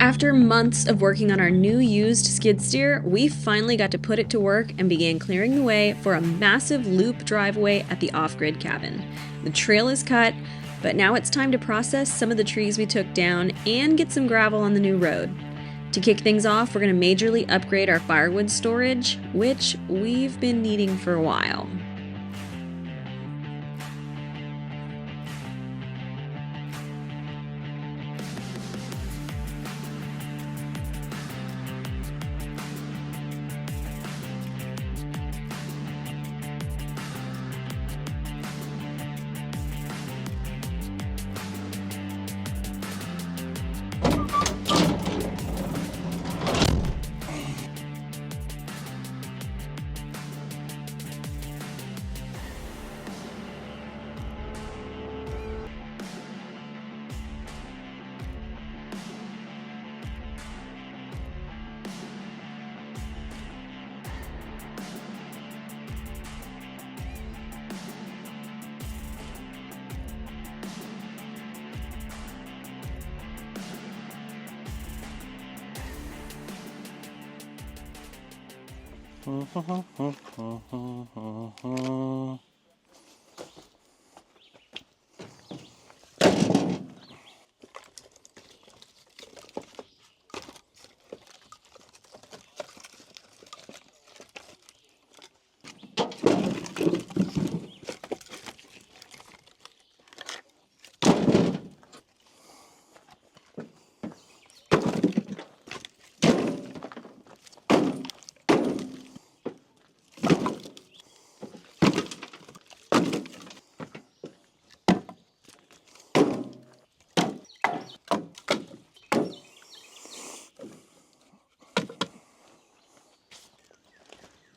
After months of working on our new used skid steer, we finally got to put it to work and began clearing the way for a massive loop driveway at the off-grid cabin. The trail is cut, but now it's time to process some of the trees we took down and get some gravel on the new road. To kick things off, we're going to majorly upgrade our firewood storage, which we've been needing for a while.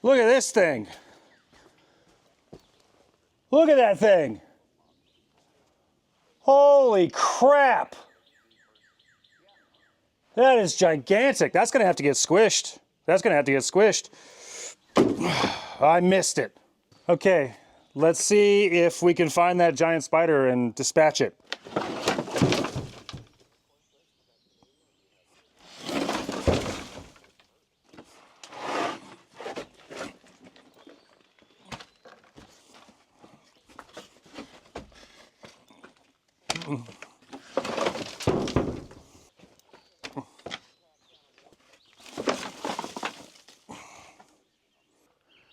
Look at this thing. Look at that thing. Holy crap. That is gigantic. That's gonna have to get squished. That's gonna have to get squished. I missed it. Okay, let's see if we can find that giant spider and dispatch it.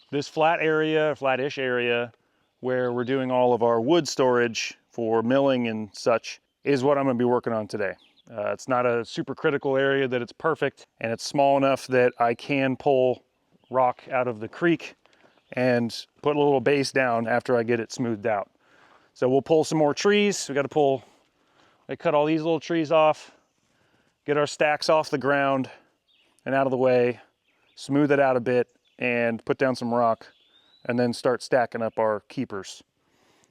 This flat area, flattish area, where we're doing all of our wood storage for milling and such, is what I'm gonna be working on today. It's not a super critical area that it's perfect, and it's small enough that I can pull rock out of the creek and put a little base down after I get it smoothed out. So we'll pull some more trees. We gotta cut all these little trees off, get our stacks off the ground and out of the way, smooth it out a bit, and put down some rock, and then start stacking up our keepers.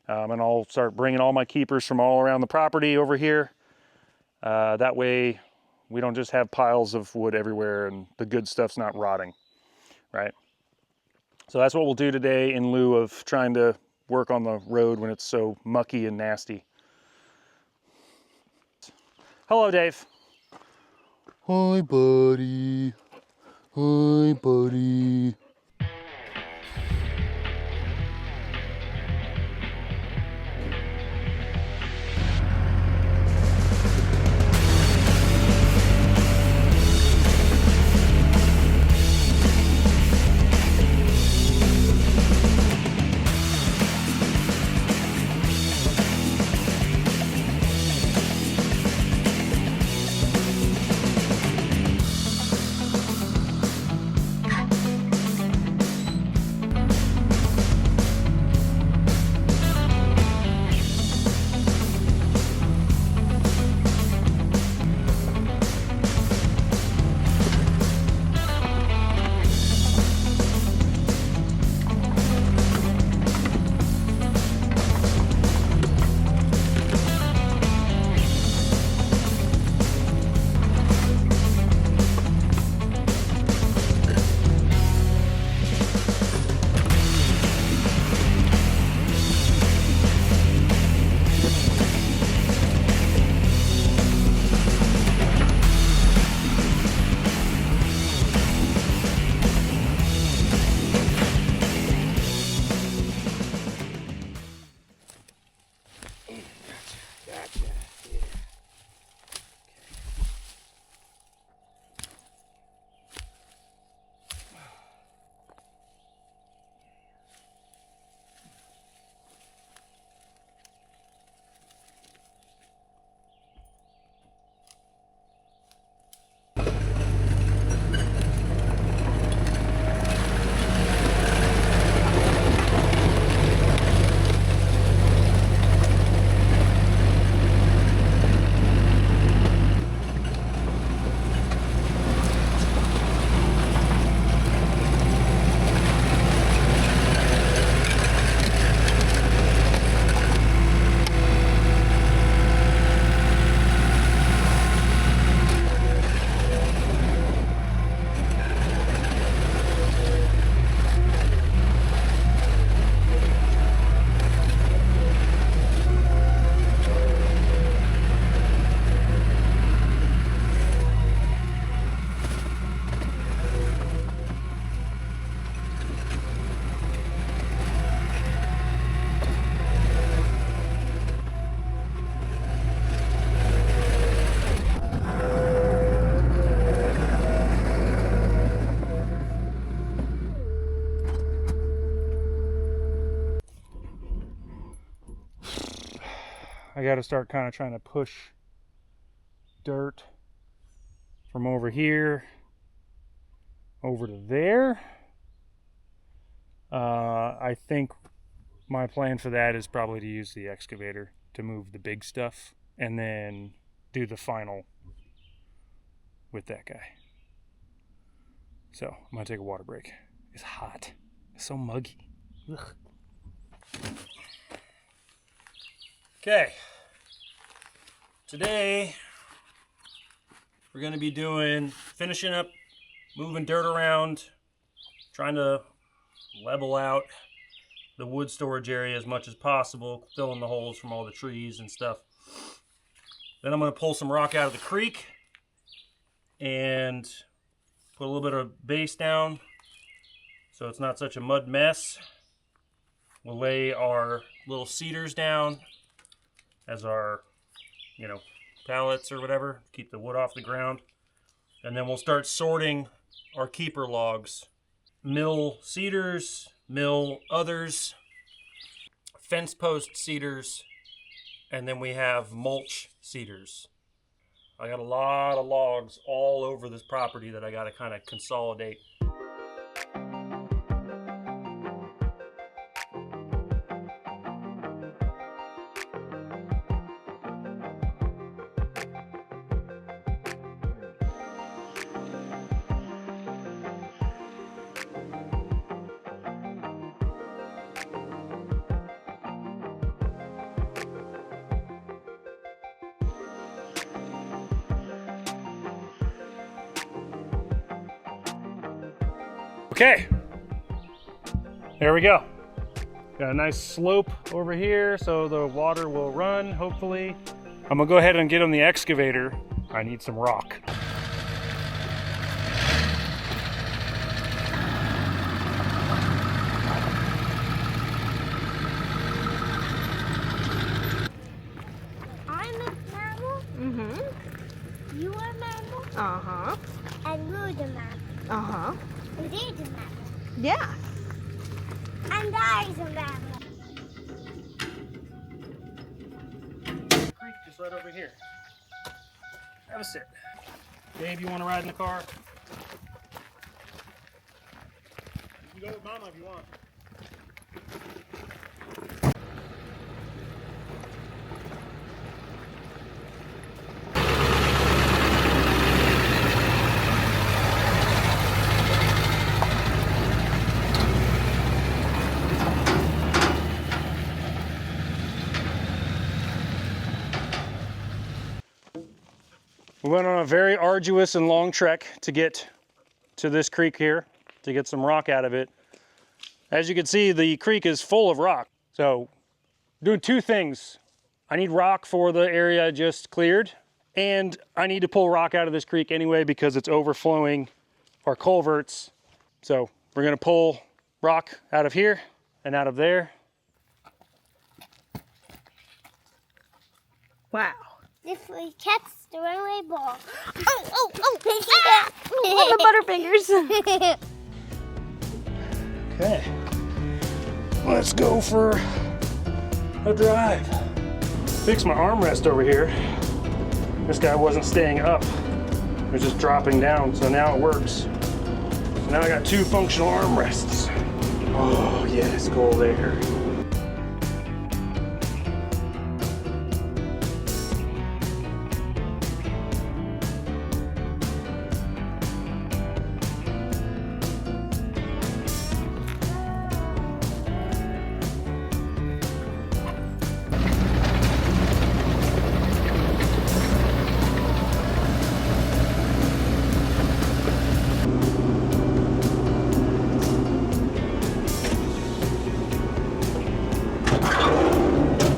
And I'll start bringing all my keepers from all around the property over here. That way we don't just have piles of wood everywhere and the good stuff's not rotting, right? So that's what we'll do today in lieu of trying to work on the road when it's so mucky and nasty. Hello, Dave. Hi, buddy. Hi, buddy. got to start kind of trying to push dirt from over here over to there. I think my plan for that is probably to use the excavator to move the big stuff and then do the final with that guy. So I'm gonna take a water break. It's hot. It's so muggy. Ugh. Okay. Today we're gonna be finishing up, moving dirt around, trying to level out the wood storage area as much as possible, filling the holes from all the trees and stuff. Then I'm gonna pull some rock out of the creek and put a little bit of base down so it's not such a mud mess. We'll lay our little cedars down as our, pallets or whatever, keep the wood off the ground. And then we'll start sorting our keeper logs. Mill cedars, mill others, fence post cedars, and then we have mulch cedars. I got a lot of logs all over this property that I got to kind of consolidate. Okay, there we go. Got a nice slope over here so the water will run, hopefully. I'm gonna go ahead and get on the excavator. I need some rock. I'm a mammal. Mm-hmm. You are a mammal. Uh-huh. And we're the mammal. Uh-huh. And they're the mammal. Yeah. And I's a mammal. Creek just right over here. Have a sit. Dave, you want to ride in the car? You can go with Mama if you want. We went on a very arduous and long trek to get to this creek here, to get some rock out of it. As you can see, the creek is full of rock. So, doing two things. I need rock for the area I just cleared, and I need to pull rock out of this creek anyway because it's overflowing our culverts. So, we're gonna pull rock out of here and out of there. Wow. If we catch the runaway ball. Oh! Ah! Oh, the butterfingers. Okay, let's go for a drive. Fix my armrest over here. This guy wasn't staying up. It was just dropping down, so now it works. So now I got two functional armrests. Oh yes, cold air.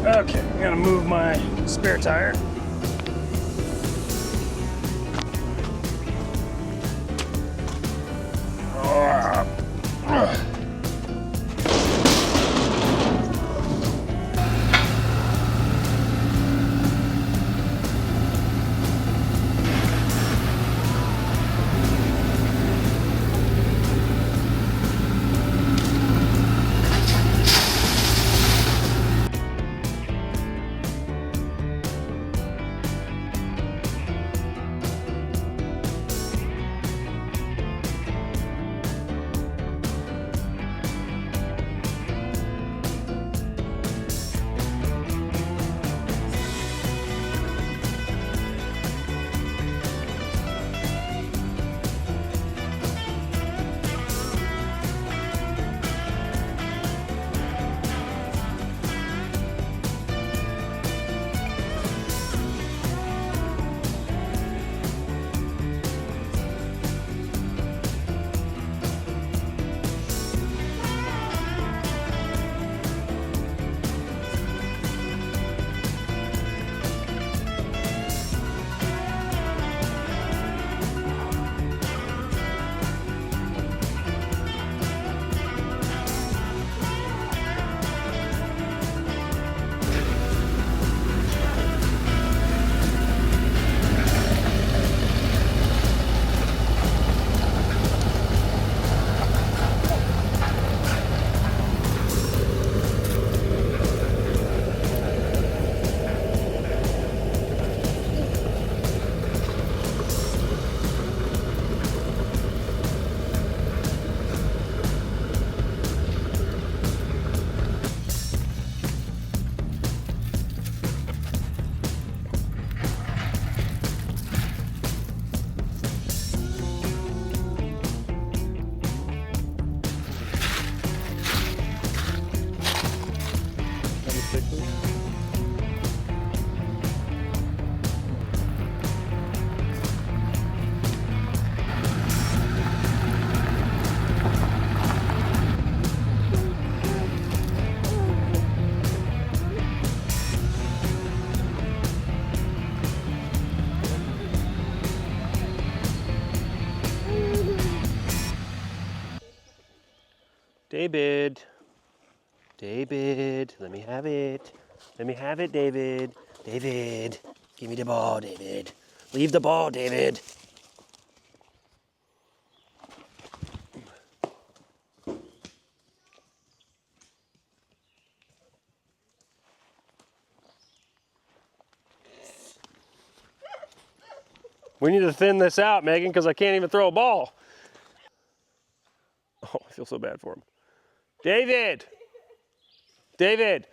Okay, I'm gonna move my spare tire. David. David, let me have it. Let me have it, David. David, give me the ball, David. Leave the ball, David. We need to thin this out, Megan, because I can't even throw a ball. Oh, I feel so bad for him. David! David!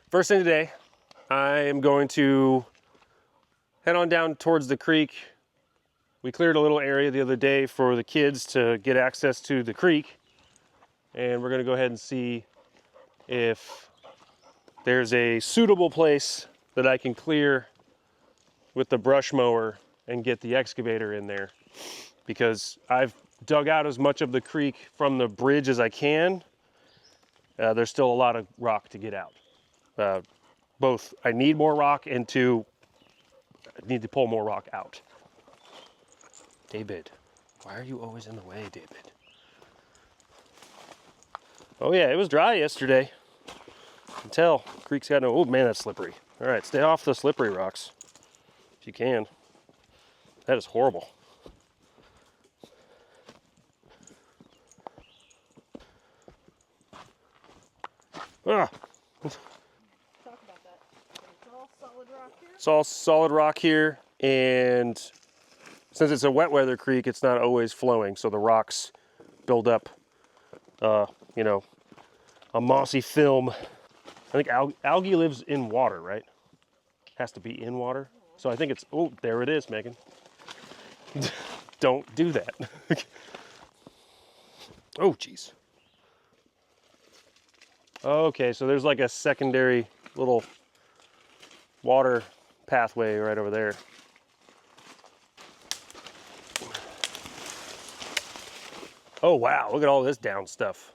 First thing today, I am going to head on down towards the creek. We cleared a little area the other day for the kids to get access to the creek. And we're gonna go ahead and see if there's a suitable place that I can clear with the brush mower and get the excavator in there. Because I've dug out as much of the creek from the bridge as I can. There's still a lot of rock to get out. Both I need more rock and two, I need to pull more rock out. David, why are you always in the way, David? Oh yeah, it was dry yesterday. I can tell. Creek's got no, oh man, that's slippery. All right, stay off the slippery rocks if you can. That is horrible. Ah. Talk about that. It's all solid rock here. It's all solid rock here, and since it's a wet weather creek, it's not always flowing, so the rocks build up, you know, a mossy film. I think algae lives in water, right? Has to be in water. So I think it's, oh, there it is, Megan. Don't do that. Oh, geez. Okay, so there's like a secondary little water pathway right over there. Oh wow, look at all this down stuff.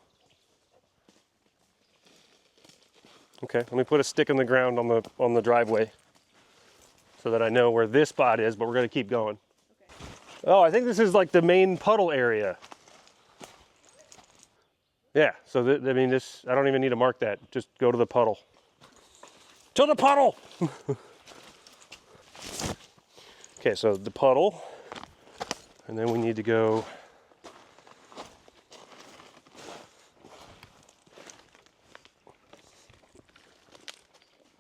Okay, let me put a stick in the ground on the driveway so that I know where this spot is, but we're gonna keep going. Okay. Oh, I think this is like the main puddle area. Yeah, so I mean this, I don't even need to mark that. Just go to the puddle. To the puddle! Okay, so the puddle, and then we need to go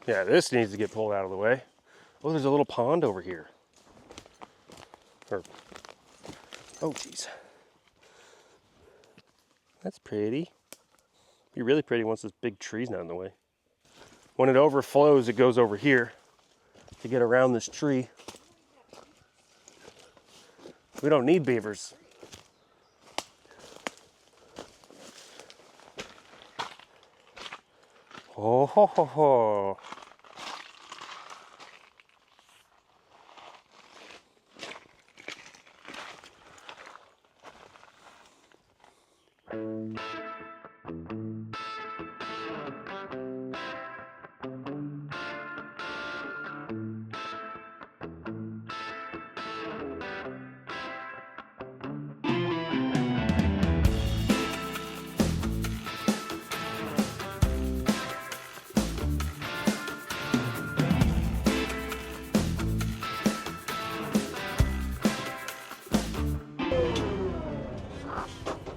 yeah, this needs to get pulled out of the way. Oh, there's a little pond over here. Oh, geez. That's pretty. Be really pretty once this big tree's not in the way. When it overflows, it goes over here to get around this tree. We don't need beavers. Oh, ho, ho, ho.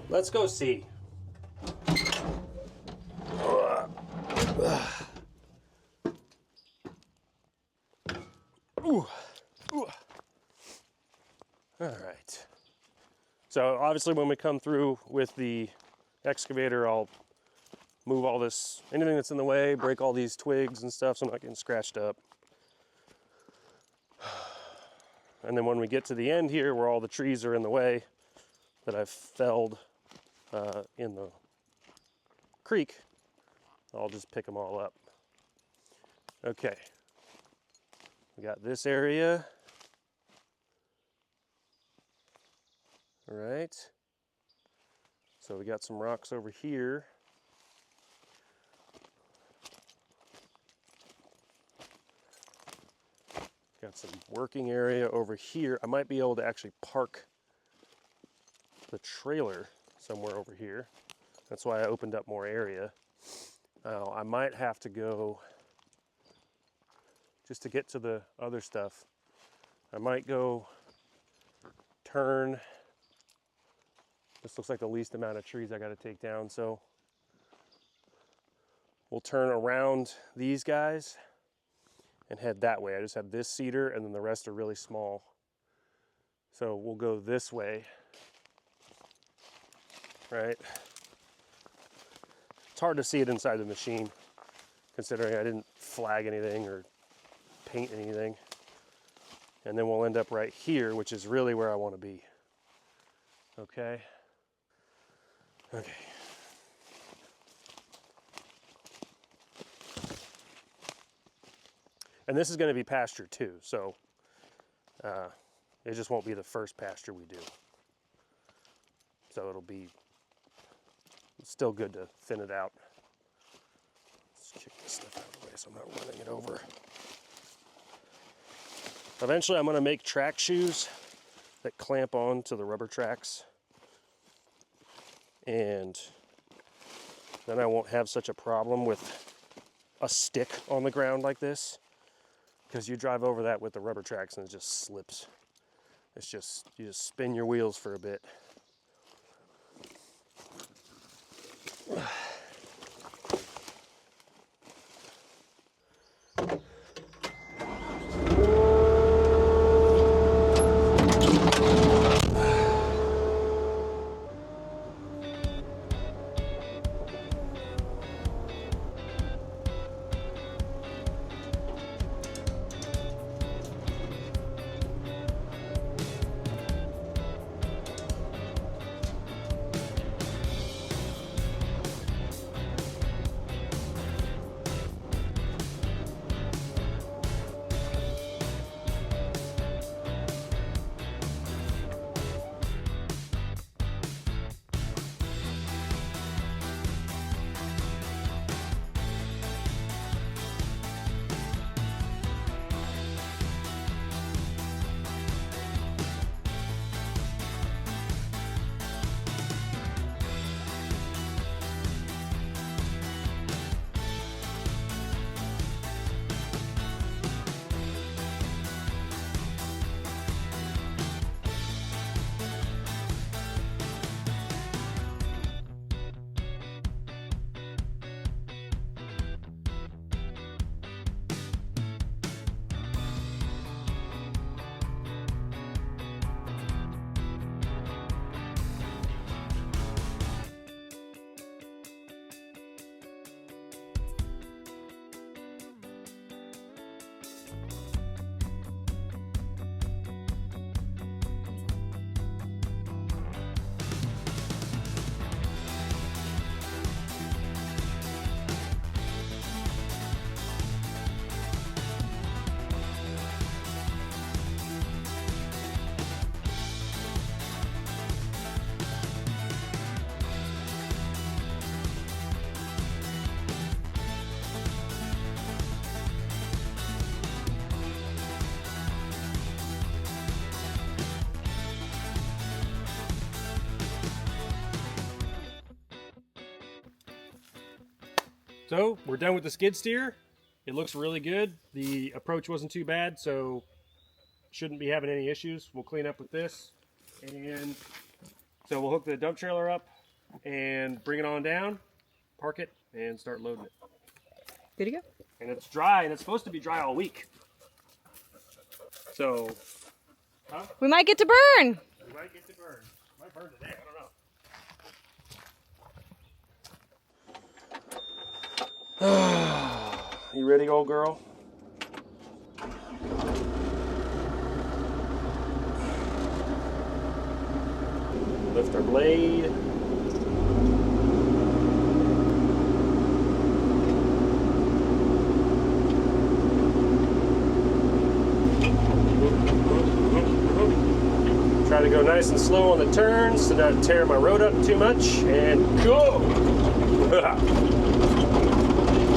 Let's go see. Ooh. Ooh. All right. So obviously when we come through with the excavator, I'll move all this, anything that's in the way, break all these twigs and stuff so I'm not getting scratched up. And then when we get to the end here where all the trees are in the way that I've felled in the creek, I'll just pick them all up. Okay, we got this area. All right, so we got some rocks over here. Got Got some working area over here. I might be able to actually park the trailer somewhere over here. That's why I opened up more area. Now, I might have to go, just to get to the other stuff, I might go turn. This looks like the least amount of trees I got to take down, so we'll turn around these guys and head that way. I just have this cedar and then the rest are really small. So we'll go this way, right? It's hard to see it inside the machine considering I didn't flag anything or paint anything. And then we'll end up right here, which is really where I want to be. Okay. Okay. And this is going to be pasture too, so it just won't be the first pasture we do. So it'll be still good to thin it out. Let's kick this stuff out of the way so I'm not running it over. Eventually I'm going to make track shoes that clamp on to the rubber tracks. And then I won't have such a problem with a stick on the ground like this. Because you drive over that with the rubber tracks and it just slips. It's just, you just spin your wheels for a bit. So we're done with the skid steer. It looks really good. The approach wasn't too bad, so shouldn't be having any issues. We'll clean up with this. And so we'll hook the dump trailer up and bring it on down, park it, and start loading it. Good to go. And it's dry, and it's supposed to be dry all week. So, We might get to burn. we might get to burn. Might burn today, I don't know. You ready, old girl? Lift our blade. Try to go nice and slow on the turns to not tear my road up too much, and go!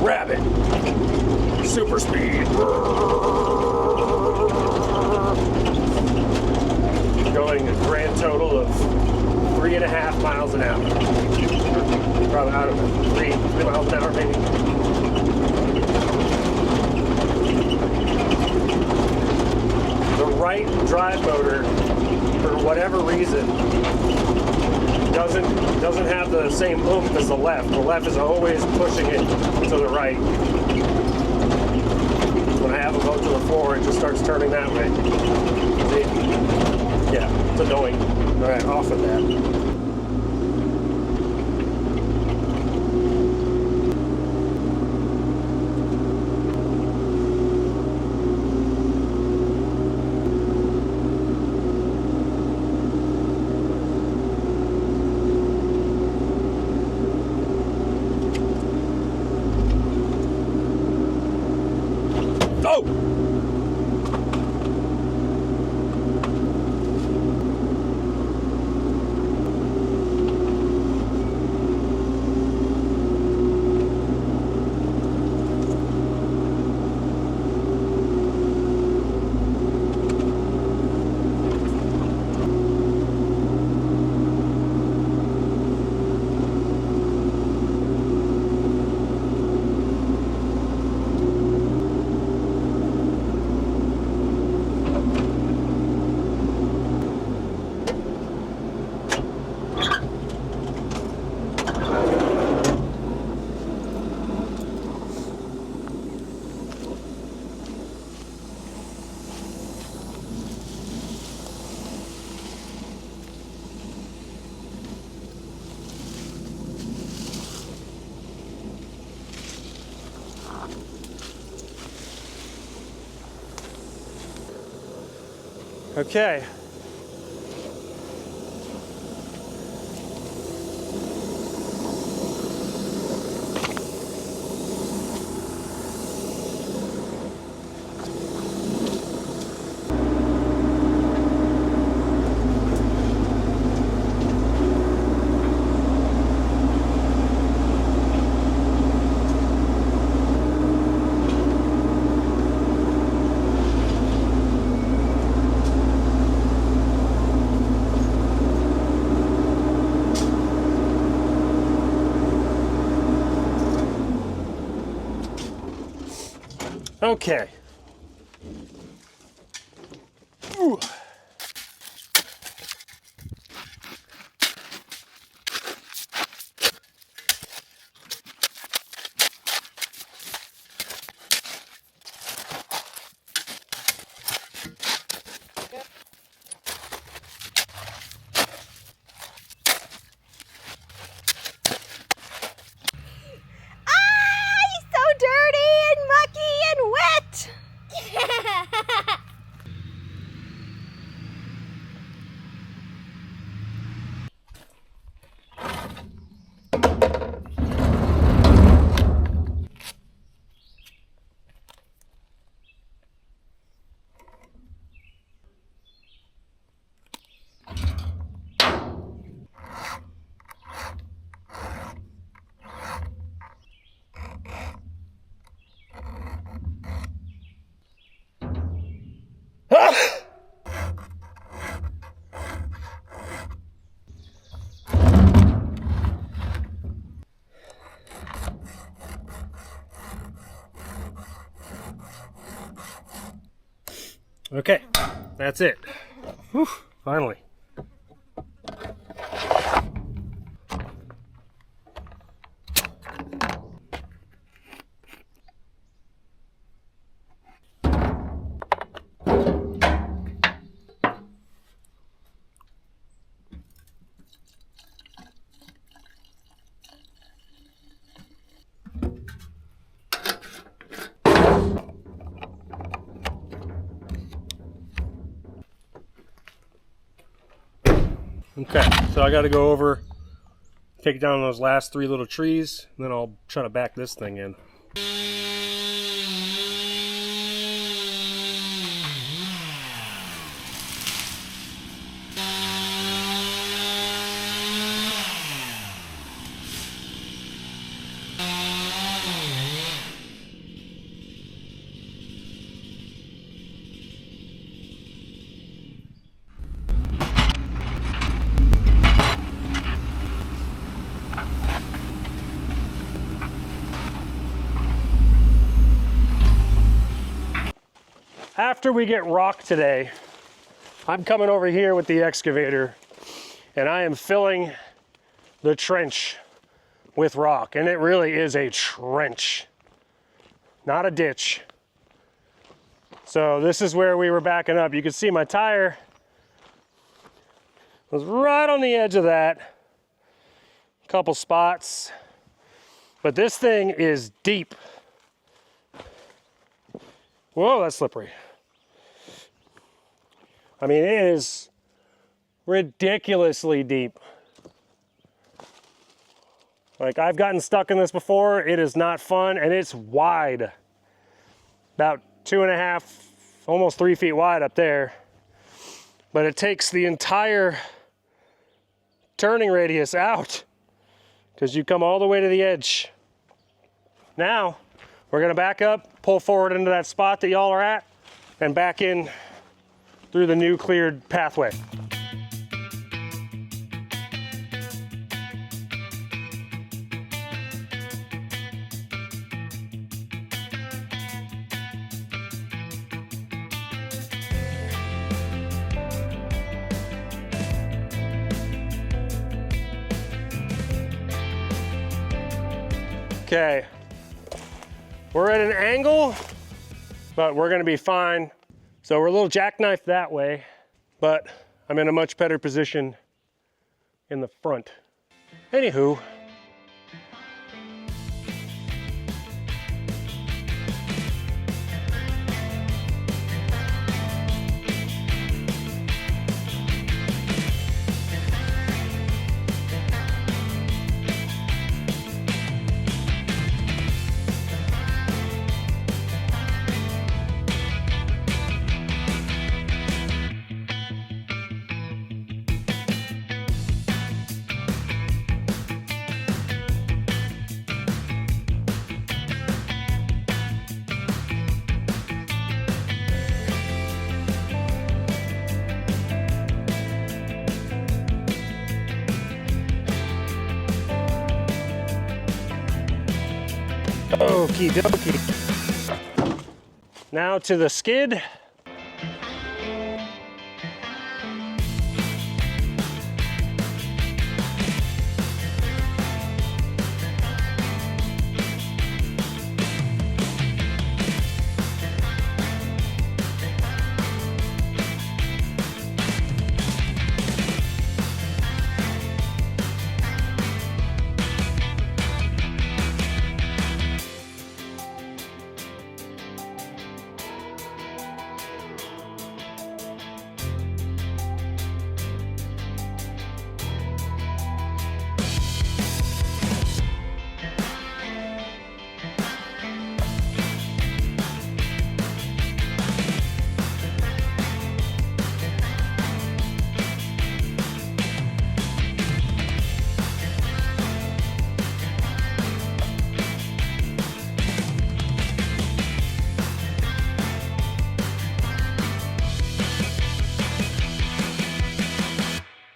Grab it! Super speed! going a grand total of 3.5 miles an hour. Probably, I don't know, 3 miles an hour maybe. The right drive motor, for whatever reason, doesn't have the same oomph as the left. The left is always pushing it to the right. When I have it low to the floor, it just starts turning that way. See? Yeah, it's annoying. All right, off of that. Okay. Okay. Ooh. Okay, that's it. Whew, finally. Okay, so I got to go over, take down those last 3 little trees, and then I'll try to back this thing in. after we get rock today, I'm coming over here with the excavator and I am filling the trench with rock. And it really is a trench, not a ditch. So this is where we were backing up. You can see my tire was right on the edge of that. A couple spots. But this thing is deep. Whoa, that's slippery. I mean, it is ridiculously deep. Like, I've gotten stuck in this before. It is not fun, and it's wide. About 2.5, almost 3 feet wide up there. But it takes the entire turning radius out because you come all the way to the edge. Now, we're gonna back up, pull forward into that spot that y'all are at, and back in through the new cleared pathway. Okay, we're at an angle, but we're gonna be fine. So we're a little jackknifed that way, but I'm in a much better position in the front. Anywho, okie dokie. Now to the skid.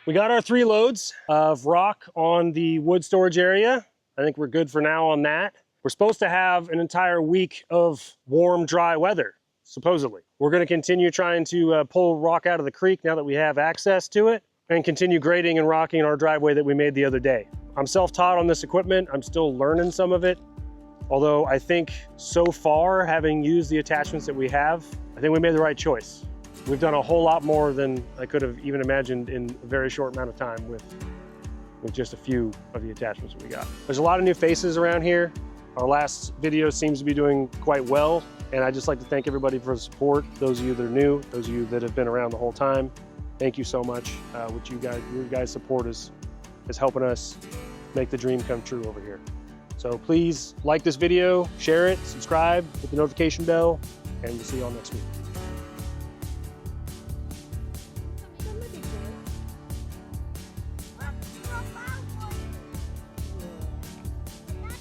We got our 3 loads of rock on the wood storage area. I think we're good for now on that. We're supposed to have an entire week of warm, dry weather, supposedly. We're gonna continue trying to pull rock out of the creek now that we have access to it, and continue grading and rocking our driveway that we made the other day. I'm self-taught on this equipment. I'm still learning some of it. Although I think so far, having used the attachments that we have, I think we made the right choice. We've done a whole lot more than I could have even imagined in a very short amount of time with just a few of the attachments that we got. There's a lot of new faces around here. Our last video seems to be doing quite well, and I'd just like to thank everybody for the support. Those of you that are new, those of you that have been around the whole time, thank you so much. Your guys' support is helping us make the dream come true over here. So please like this video, share it, subscribe, hit the notification bell, and we'll see you all next week.